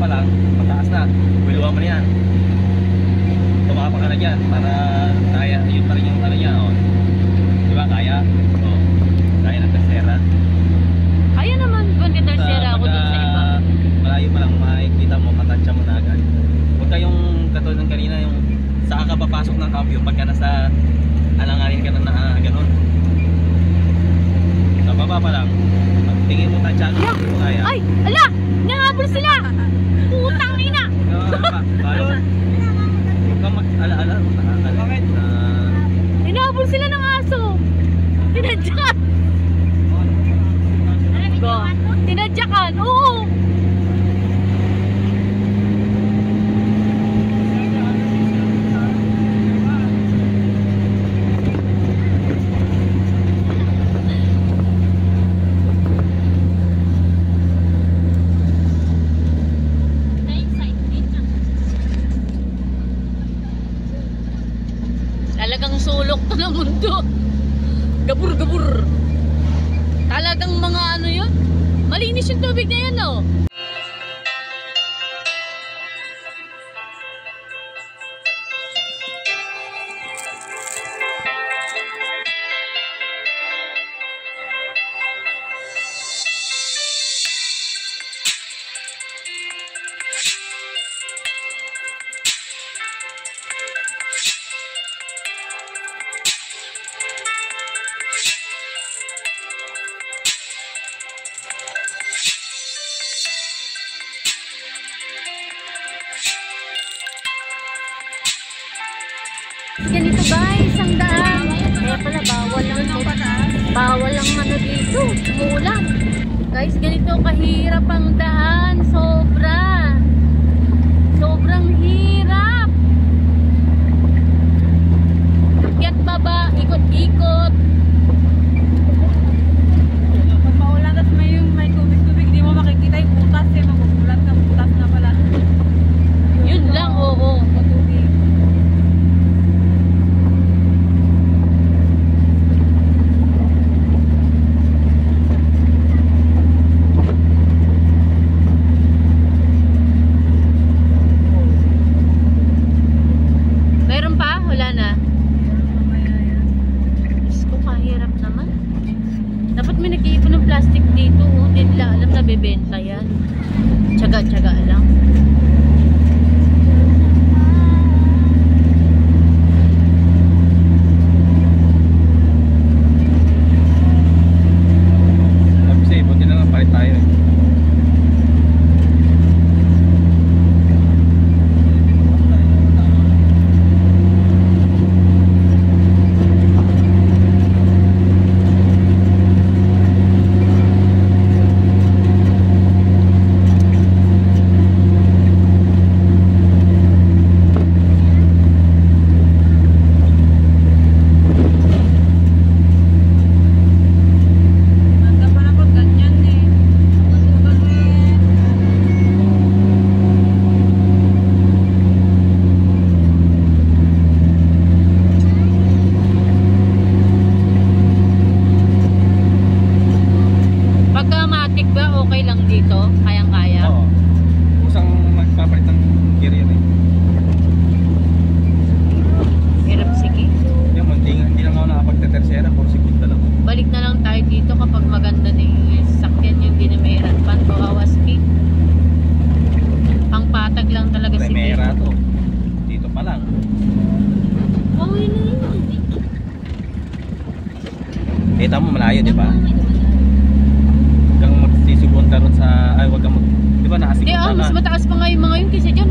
pa lang, mataas na. Biluhan mo na yan. Tumapa ka na dyan para kaya, yun pa rin yung ano niya, oh. Di ba, kaya? Oh, kaya ng tercera. Kaya naman, kung tercera ako dun sa iba. Malayo pa lang, makikita mo, matansya mo na agad. Huwag kayong katulad ng kanina, yung saan ka papasok ng cambio, pagka nasa alanganin ka na gano'n. Sa baba pa lang, tingin mo tansya, hindi mo kaya. Ay, ala! Nangahabol sila! Putang ina! Huwag ka mag-ala-ala. Bakit? Hinahabol sila ng aso! Tinadyakan! Tinadyakan! Oo! Talagang sulok to ng mundo. Gabur-gabur. Talagang mga ano yun. Malinis yung tubig na yan, oh. Ganito guys, ang daan. Kaya pala bawal lang ano dito, umuulan. Guys, ganito kahirap ang daan, sobrang hirap. Akyat baba, ikot-ikot. Pag maulan at may tubig-tubig, di mo makikita yung butas eh, magugulat ka, butas na pala. Yun lang, oo. Tubig. Meron pa? Wala na. Diyos ko, kahirap naman. Dapat may nag-iipon ng plastic dito. Hindi nila alam na bebenta yan. Tsaga-tsaga lang. Kasi, buti na lang palit tayo eh. Maganda pa na pag ganyan eh. Pagka matik ba, okay lang dito? Kayang-kaya? Oo. Kusang magpapalit ng gear yan eh. Hirap, sige. Yung hindi lang ako nakapagte-tercera, 4 segunda lang. Balik na lang tayo dito kapag maganda na yung sakyan yung dinamiran. Pantuawas king. Pangpatag lang talaga si Primera to. Dito pa lang. Okay na yun. Kita mo malayo, di ba? Huwag kang magsisubunta ron sa... Ay, huwag kang mag... Di ba Hindi, nakasigunda mas na? mataas pa nga yung mga yun kasi dyan,